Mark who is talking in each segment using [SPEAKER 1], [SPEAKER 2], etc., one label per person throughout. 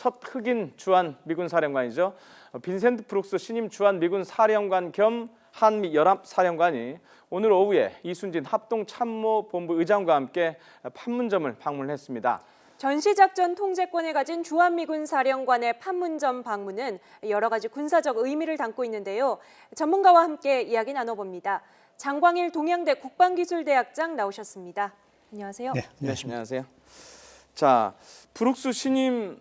[SPEAKER 1] 첫 흑인 주한 미군 사령관이죠. 빈센트 브룩스 신임 주한 미군 사령관 겸 한미 연합 사령관이 오늘 오후에 이순진 합동참모본부 의장과 함께 판문점을 방문했습니다.
[SPEAKER 2] 전시작전 통제권을 가진 주한미군 사령관의 판문점 방문은 여러 가지 군사적 의미를 담고 있는데요. 전문가와 함께 이야기 나눠봅니다. 장광일 동양대 국방기술대학장 나오셨습니다. 안녕하세요.
[SPEAKER 3] 네,
[SPEAKER 1] 안녕하세요. 자, 브룩스 신임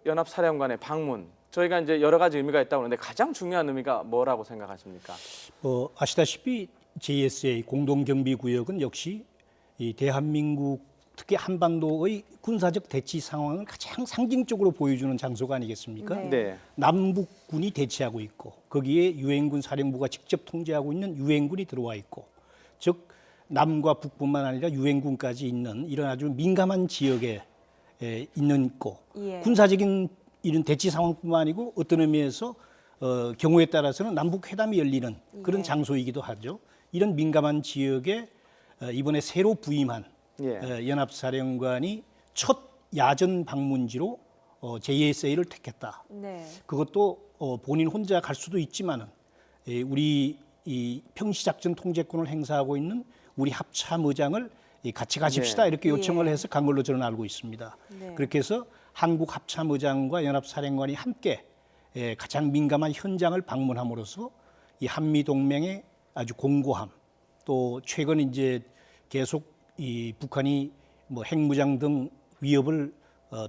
[SPEAKER 1] 연합사령관의 방문, 저희가 이제 여러 가지 의미가 있다고 하는데 가장 중요한 의미가 뭐라고 생각하십니까?
[SPEAKER 3] 아시다시피 JSA 공동경비구역은 역시 이 대한민국 특히 한반도의 군사적 대치 상황을 가장 상징적으로 보여주는 장소가 아니겠습니까?
[SPEAKER 1] 네.
[SPEAKER 3] 남북군이 대치하고 있고 거기에 유엔군 사령부가 직접 통제하고 있는 유엔군이 들어와 있고, 즉 남과 북뿐만 아니라 유엔군까지 있는 이런 아주 민감한 지역에 있는 있고,
[SPEAKER 2] 예.
[SPEAKER 3] 군사적인 이런 대치 상황뿐만 아니고 어떤 의미에서 경우에 따라서는 남북 회담이 열리는 그런
[SPEAKER 2] 예.
[SPEAKER 3] 장소이기도 하죠. 이런 민감한 지역에 이번에 새로 부임한 연합사령관이 첫 야전 방문지로 JSA를 택했다.
[SPEAKER 2] 네.
[SPEAKER 3] 그것도 본인 혼자 갈 수도 있지만은 우리 이 평시작전 통제권을 행사하고 있는 우리 합참의장을 같이 가십시다,
[SPEAKER 1] 네.
[SPEAKER 3] 이렇게 요청을
[SPEAKER 2] 예.
[SPEAKER 3] 해서 간 걸로 저는 알고 있습니다.
[SPEAKER 2] 네.
[SPEAKER 3] 그렇게 해서 한국 합참의장과 연합사령관이 함께 가장 민감한 현장을 방문함으로써 이 한미 동맹의 아주 공고함, 또 최근 이제 계속 이 북한이 뭐 핵무장 등 위협을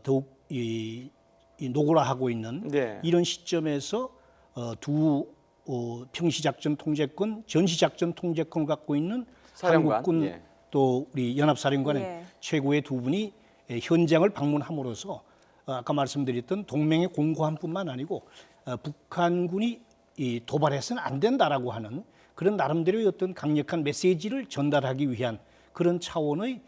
[SPEAKER 3] 더욱 노골화하고 있는
[SPEAKER 1] 네.
[SPEAKER 3] 이런 시점에서 두 평시작전 통제권, 전시작전 통제권을 갖고 있는
[SPEAKER 1] 사령관,
[SPEAKER 3] 한국군
[SPEAKER 1] 예.
[SPEAKER 3] 또 우리 연합사령관의
[SPEAKER 2] 예.
[SPEAKER 3] 최고의 두 분이 현장을 방문함으로써 아까 말씀드렸던 동맹의 공고함뿐만 아니고 북한군이 도발해서는 안 된다라고 하는 그런 나름대로의 어떤 강력한 메시지를 전달하기 위한 그런 차원의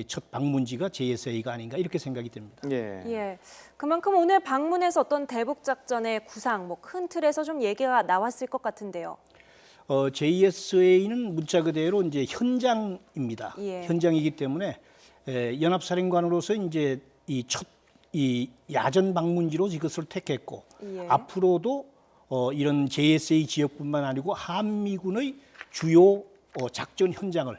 [SPEAKER 3] 첫 방문지가 JSA가 아닌가 이렇게 생각이 됩니다.
[SPEAKER 1] 예.
[SPEAKER 2] 예. 그만큼 오늘 방문에서 어떤 대북 작전의 구상, 큰 틀에서 좀 얘기가 나왔을 것 같은데요.
[SPEAKER 3] JSA는 문자 그대로 이제 현장입니다.
[SPEAKER 2] 예.
[SPEAKER 3] 현장이기 때문에 연합사령관으로서 이제 이 야전 방문지로 이것을 택했고,
[SPEAKER 2] 예.
[SPEAKER 3] 앞으로도 이런 JSA 지역뿐만 아니고 한미군의 주요 작전 현장을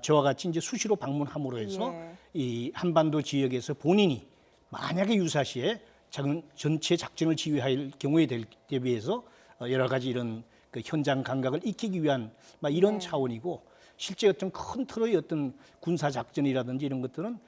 [SPEAKER 3] 저와 같이 이제 수시로 방문함으로 해서
[SPEAKER 2] 예.
[SPEAKER 3] 이 한반도 지역에서 본인이 만약에 유사시에 전체 작전을 지휘할 경우에 대비해서 여러 가지 이런 그 현장 감각을 익히기 위한 이런
[SPEAKER 2] 네.
[SPEAKER 3] 차원이고, 실제 어떤 큰 틀의 어떤 군사 작전이라든지 이런 것들은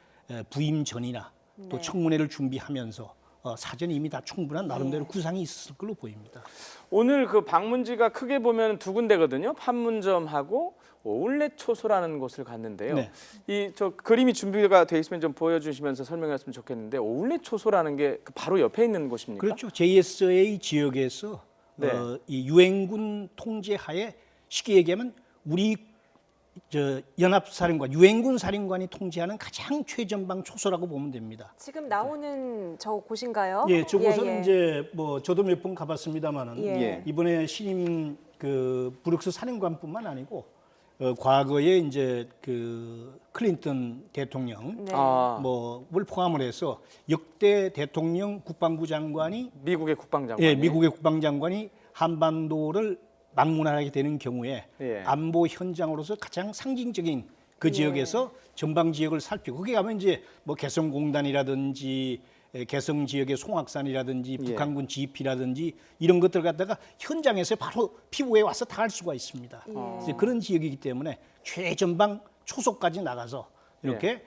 [SPEAKER 3] 부임 전이나 또
[SPEAKER 2] 네.
[SPEAKER 3] 청문회를 준비하면서 사전에 이미 다 충분한 나름대로 구상이 있을 걸로 보입니다.
[SPEAKER 1] 오늘 그 방문지가 크게 보면 두 군데거든요. 판문점하고 오울렛 초소라는 곳을 갔는데요.
[SPEAKER 3] 네.
[SPEAKER 1] 이 저 그림이 준비가 돼 있으면 좀 보여주시면서 설명했으면 좋겠는데, 오울렛 초소라는 게 바로 옆에 있는 곳입니까?
[SPEAKER 3] 그렇죠. JSA 지역에서
[SPEAKER 1] 네.
[SPEAKER 3] 이 유엔군 통제하에 쉽게 얘기하면 우리 연합사령관, 유엔군 사령관이 통제하는 가장 최전방 초소라고 보면 됩니다.
[SPEAKER 2] 지금 나오는 저 곳인가요?
[SPEAKER 3] 예, 저곳은
[SPEAKER 2] 예, 예.
[SPEAKER 3] 이제 저도 몇 번 가봤습니다만은
[SPEAKER 2] 예.
[SPEAKER 3] 이번에 신임 브룩스 사령관뿐만 아니고 과거에 이제 클린턴 대통령
[SPEAKER 2] 네.
[SPEAKER 3] 를 포함을 해서 역대 대통령 국방부 장관이
[SPEAKER 1] 미국의 국방장관.
[SPEAKER 3] 미국의 국방장관이 한반도를 방문하게 되는 경우에
[SPEAKER 1] 예.
[SPEAKER 3] 안보 현장으로서 가장 상징적인 그
[SPEAKER 2] 예.
[SPEAKER 3] 지역에서 전방 지역을 살피고, 거기 가면 이제 개성공단이라든지 개성 지역의 송악산이라든지
[SPEAKER 1] 예.
[SPEAKER 3] 북한군 지휘라든지 이런 것들 갖다가 현장에서 바로 피부에 와서 다 할 수가 있습니다. 그래서 그런 지역이기 때문에 최전방 초소까지 나가서 이렇게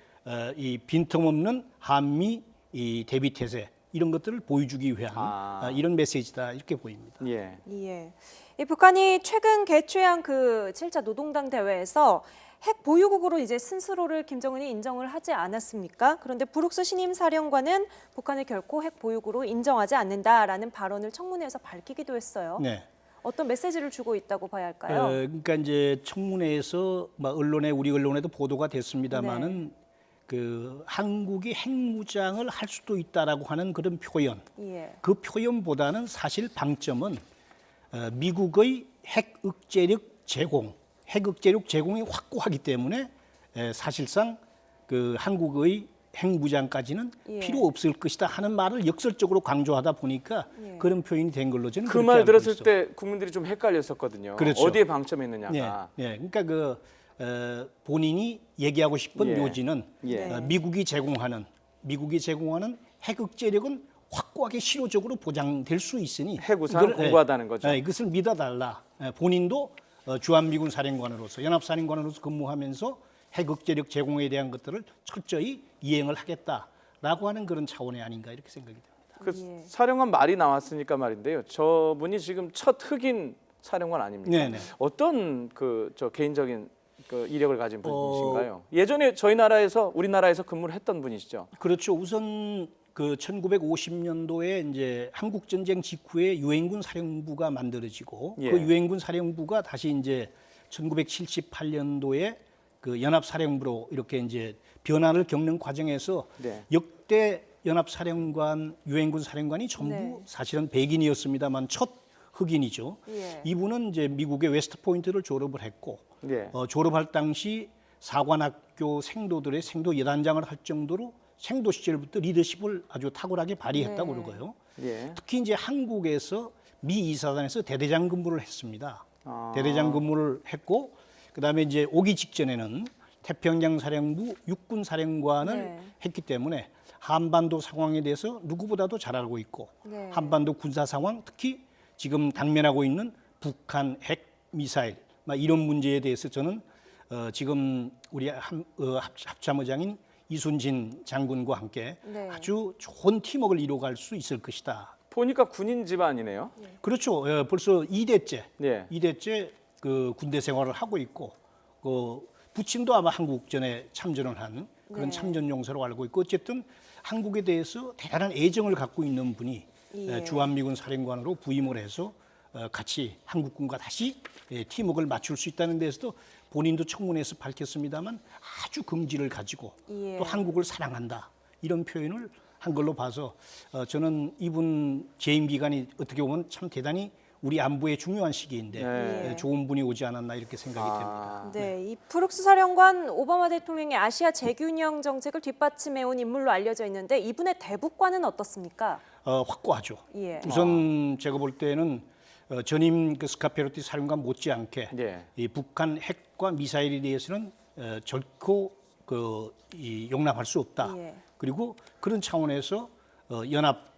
[SPEAKER 3] 이 빈틈없는 한미 이 대비 태세 이런 것들을 보여주기 위한 이런 메시지다 이렇게 보입니다.
[SPEAKER 1] 예.
[SPEAKER 2] 예. 이 북한이 최근 개최한 그 7차 노동당 대회에서 핵 보유국으로 이제 스스로를 김정은이 인정을 하지 않았습니까? 그런데 브룩스 신임 사령관은 북한을 결코 핵 보유국으로 인정하지 않는다라는 발언을 청문회에서 밝히기도 했어요.
[SPEAKER 3] 네.
[SPEAKER 2] 어떤 메시지를 주고 있다고 봐야 할까요?
[SPEAKER 3] 그러니까 이제 청문회에서 우리 언론에도 보도가 됐습니다만은 한국이 핵무장을 할 수도 있다라고 하는 그런 표현.
[SPEAKER 2] 예.
[SPEAKER 3] 그 표현보다는 사실 방점은 미국의 핵 억제력 제공이 확고하기 때문에 사실상 한국의 핵무장까지는
[SPEAKER 2] 예.
[SPEAKER 3] 필요 없을 것이다 하는 말을 역설적으로 강조하다 보니까
[SPEAKER 2] 예.
[SPEAKER 3] 그런 표현이 된 걸로 저는
[SPEAKER 1] 그
[SPEAKER 3] 그렇게
[SPEAKER 1] 말
[SPEAKER 3] 알고
[SPEAKER 1] 들었을
[SPEAKER 3] 있어.
[SPEAKER 1] 때 국민들이 좀 헷갈렸었거든요.
[SPEAKER 3] 그렇죠.
[SPEAKER 1] 어디에 방점했느냐가.
[SPEAKER 3] 예, 그러니까 본인이 얘기하고 싶은
[SPEAKER 1] 예.
[SPEAKER 3] 묘지는
[SPEAKER 1] 예.
[SPEAKER 3] 미국이 제공하는 핵억제력은 확고하게 실효적으로 보장될 수 있으니
[SPEAKER 1] 핵우산 공고하다는 거죠.
[SPEAKER 3] 이것을 믿어달라. 본인도 주한미군 사령관으로서 연합사령관으로서 근무하면서 핵억제력 제공에 대한 것들을 철저히 이행을 하겠다라고 하는 그런 차원이 아닌가 이렇게 생각이 됩니다.
[SPEAKER 1] 그
[SPEAKER 2] 예.
[SPEAKER 1] 사령관 말이 나왔으니까 말인데요. 저분이 지금 첫 흑인 사령관 아닙니까?
[SPEAKER 3] 네네.
[SPEAKER 1] 어떤 저 개인적인 그 이력을 가진 분이신가요? 예전에 우리나라에서 근무를 했던 분이시죠.
[SPEAKER 3] 그렇죠. 우선 그 1950년도에 이제 한국 전쟁 직후에 유엔군 사령부가 만들어지고
[SPEAKER 1] 예.
[SPEAKER 3] 그 유엔군 사령부가 다시 이제 1978년도에 그 연합사령부로 이렇게 이제 변화를 겪는 과정에서
[SPEAKER 1] 네.
[SPEAKER 3] 역대 연합사령관, 유엔군 사령관이 전부
[SPEAKER 2] 네.
[SPEAKER 3] 사실은 백인이었습니다만 첫 흑인이죠.
[SPEAKER 2] 예.
[SPEAKER 3] 이분은 이제 미국의 웨스트 포인트를 졸업을 했고
[SPEAKER 1] 네.
[SPEAKER 3] 졸업할 당시 사관학교 생도들의 생도 여단장을 할 정도로 생도 시절부터 리더십을 아주 탁월하게 발휘했다고
[SPEAKER 2] 네.
[SPEAKER 3] 그러고요.
[SPEAKER 1] 예.
[SPEAKER 3] 특히 이제 한국에서 미 이사단에서 대대장 근무를 했습니다.
[SPEAKER 1] 아.
[SPEAKER 3] 대대장 근무를 했고 그다음에 이제 오기 직전에는 태평양 사령부 육군 사령관을
[SPEAKER 2] 네.
[SPEAKER 3] 했기 때문에 한반도 상황에 대해서 누구보다도 잘 알고 있고
[SPEAKER 2] 네.
[SPEAKER 3] 한반도 군사 상황 특히 지금 당면하고 있는 북한 핵 미사일 이런 문제에 대해서 저는 지금 우리 합참의장인 이순신 장군과 함께
[SPEAKER 2] 네.
[SPEAKER 3] 아주 좋은 팀워크를 이루어갈 수 있을 것이다.
[SPEAKER 1] 보니까 군인 집안이네요.
[SPEAKER 3] 그렇죠. 벌써 2대째,
[SPEAKER 1] 예.
[SPEAKER 3] 2대째 그 군대 생활을 하고 있고 그 부친도 아마 한국전에 참전을 한 그런
[SPEAKER 2] 네.
[SPEAKER 3] 참전 용사로 알고 있고 어쨌든 한국에 대해서 대단한 애정을 갖고 있는 분이
[SPEAKER 2] 예.
[SPEAKER 3] 주한미군 사령관으로 부임을 해서 같이 한국군과 다시 팀워크를 맞출 수 있다는 데서도 본인도 청문회에서 밝혔습니다만 아주 긍지를 가지고
[SPEAKER 2] 예.
[SPEAKER 3] 또 한국을 사랑한다 이런 표현을 한 걸로 봐서 저는 이분 재임 기간이 어떻게 보면 참 대단히 우리 안보의 중요한 시기인데
[SPEAKER 1] 네.
[SPEAKER 3] 좋은 분이 오지 않았나 이렇게 생각이 됩니다.
[SPEAKER 1] 아,
[SPEAKER 2] 네, 이 브룩스 사령관 오바마 대통령의 아시아 재균형 정책을 뒷받침해온 인물로 알려져 있는데 이분의 대북관은 어떻습니까?
[SPEAKER 3] 확고하죠.
[SPEAKER 2] 예.
[SPEAKER 3] 우선 제가 볼 때는 전임 그 스카페로티 사령관 못지않게
[SPEAKER 1] 예.
[SPEAKER 3] 이 북한 핵과 미사일에 대해서는 결코 이 용납할 수 없다.
[SPEAKER 2] 예.
[SPEAKER 3] 그리고 그런 차원에서 연합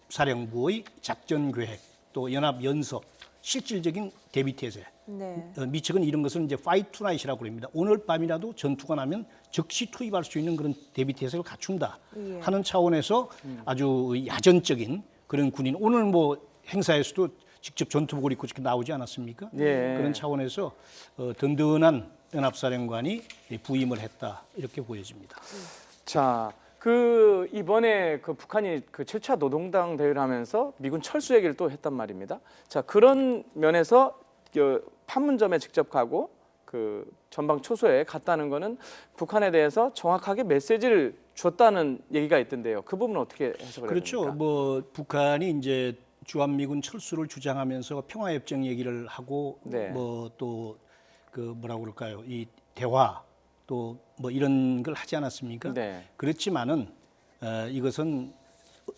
[SPEAKER 3] 사령부의 작전 계획 또 연합 연습 실질적인 대비 태세
[SPEAKER 2] 네.
[SPEAKER 3] 미측은 이런 것을 이제 파이트 투나잇이라고 그럽니다. 오늘 밤이라도 전투가 나면 즉시 투입할 수 있는 그런 대비 태세를 갖춘다
[SPEAKER 2] 예.
[SPEAKER 3] 하는 차원에서 아주 야전적인 그런 군인 오늘 뭐 행사에서도 직접 전투복을 입고 이렇게 나오지 않았습니까?
[SPEAKER 1] 예.
[SPEAKER 3] 그런 차원에서 든든한 연합사령관이 부임을 했다 이렇게 보여집니다.
[SPEAKER 1] 자, 이번에 북한이 7차 노동당 대회를 하면서 미군 철수 얘기를 또 했단 말입니다. 자, 그런 면에서 판문점에 직접 가고 전방 초소에 갔다는 거는 북한에 대해서 정확하게 메시지를 줬다는 얘기가 있던데요. 그 부분은 어떻게 해석을 해야
[SPEAKER 3] 그렇죠.
[SPEAKER 1] 됩니까?
[SPEAKER 3] 뭐 북한이 이제 주한미군 철수를 주장하면서 평화협정 얘기를 하고
[SPEAKER 1] 네.
[SPEAKER 3] 뭐 또 뭐라고 그럴까요? 이 대화 또 뭐 이런 걸 하지 않았습니까?
[SPEAKER 1] 네.
[SPEAKER 3] 그렇지만은 이것은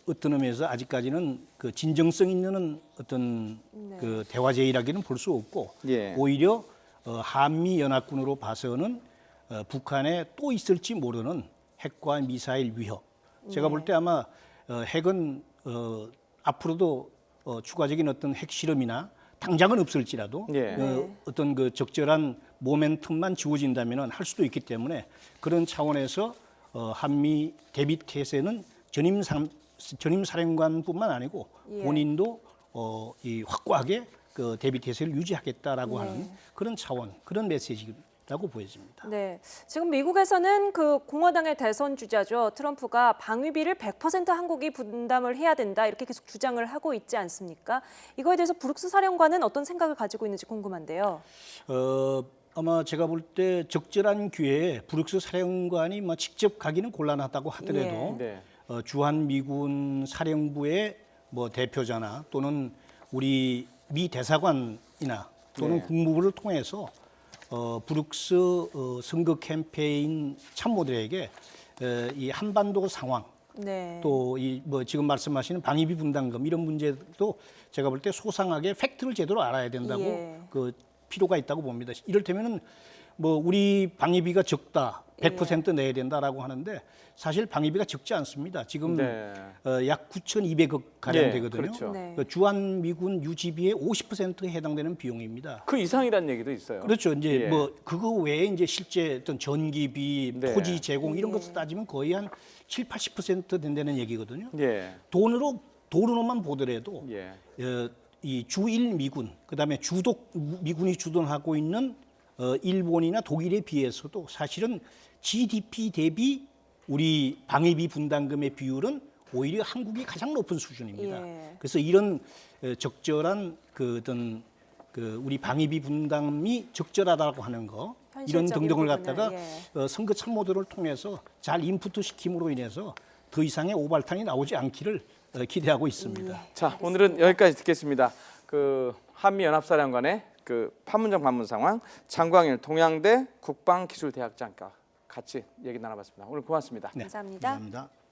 [SPEAKER 3] 어떤 의미에서 아직까지는 그 진정성 있는 어떤 그 대화 제의라기는 볼 수 없고
[SPEAKER 1] 예.
[SPEAKER 3] 오히려 한미 연합군으로 봐서는 북한에 또 있을지 모르는 핵과 미사일 위협. 제가 볼 때 아마 핵은 앞으로도 추가적인 어떤 핵 실험이나 당장은 없을지라도
[SPEAKER 1] 예.
[SPEAKER 3] 어떤 그 적절한 모멘텀만 지워진다면 할 수도 있기 때문에 그런 차원에서 한미 대비 태세는 전임 사령관뿐만 아니고
[SPEAKER 2] 예.
[SPEAKER 3] 본인도 이 확고하게 그 대비 태세를 유지하겠다라고
[SPEAKER 2] 네.
[SPEAKER 3] 하는 그런 차원, 그런 메시지라고 보여집니다.
[SPEAKER 2] 네, 지금 미국에서는 공화당의 대선 주자죠. 트럼프가 방위비를 100% 한국이 분담을 해야 된다 이렇게 계속 주장을 하고 있지 않습니까? 이거에 대해서 브룩스 사령관은 어떤 생각을 가지고 있는지 궁금한데요.
[SPEAKER 3] 아마 제가 볼 때 적절한 기회에 브룩스 사령관이 직접 가기는 곤란하다고 하더라도
[SPEAKER 1] 네.
[SPEAKER 3] 주한미군 사령부의 뭐 대표자나 또는 우리 미 대사관이나 또는
[SPEAKER 1] 네.
[SPEAKER 3] 국무부를 통해서 브룩스 선거 캠페인 참모들에게 이 한반도 상황
[SPEAKER 2] 네.
[SPEAKER 3] 또 이 뭐 지금 말씀하시는 방위비 분담금 이런 문제도 제가 볼 때 소상하게 팩트를 제대로 알아야 된다고
[SPEAKER 2] 예.
[SPEAKER 3] 그 필요가 있다고 봅니다. 이를테면은 뭐 우리 방위비가 적다, 100% 내야 된다라고 하는데 사실 방위비가 적지 않습니다. 지금
[SPEAKER 1] 네.
[SPEAKER 3] 약 9,200억 가량
[SPEAKER 1] 예,
[SPEAKER 3] 되거든요.
[SPEAKER 1] 그렇죠.
[SPEAKER 2] 네.
[SPEAKER 3] 그 주한 미군 유지비의 50%에 해당되는 비용입니다.
[SPEAKER 1] 그 이상이라는 얘기도 있어요.
[SPEAKER 3] 그렇죠. 이제
[SPEAKER 1] 예.
[SPEAKER 3] 뭐 그거 외에 이제 실제 어떤 전기비,
[SPEAKER 1] 네.
[SPEAKER 3] 토지 제공 이런
[SPEAKER 2] 예.
[SPEAKER 3] 것을 따지면 거의 한 7, 80% 된다는 얘기거든요.
[SPEAKER 1] 예.
[SPEAKER 3] 돈으로만 보더라도
[SPEAKER 1] 예.
[SPEAKER 3] 이 주일 미군, 그다음에 주독 미군이 주둔하고 있는 일본이나 독일에 비해서도 사실은 GDP 대비 우리 방위비 분담금의 비율은 오히려 한국이 가장 높은 수준입니다.
[SPEAKER 2] 예.
[SPEAKER 3] 그래서 이런 적절한 그 어떤 그 우리 방위비 분담이 적절하다고 하는 거 이런
[SPEAKER 2] 현실적인
[SPEAKER 3] 등등을
[SPEAKER 2] 부분을,
[SPEAKER 3] 갖다가
[SPEAKER 2] 예.
[SPEAKER 3] 선거 참모들을 통해서 잘 인풋 시킴으로 인해서 더 이상의 오발탄이 나오지 않기를 기대하고 있습니다.
[SPEAKER 1] 자, 오늘은 여기까지 듣겠습니다. 그 한미 연합사령관의 그 판문점 관문 상황, 장광일 동양대 국방기술대학장과 같이 얘기 나눠봤습니다. 오늘 고맙습니다.
[SPEAKER 3] 네,
[SPEAKER 2] 감사합니다.
[SPEAKER 3] 감사합니다.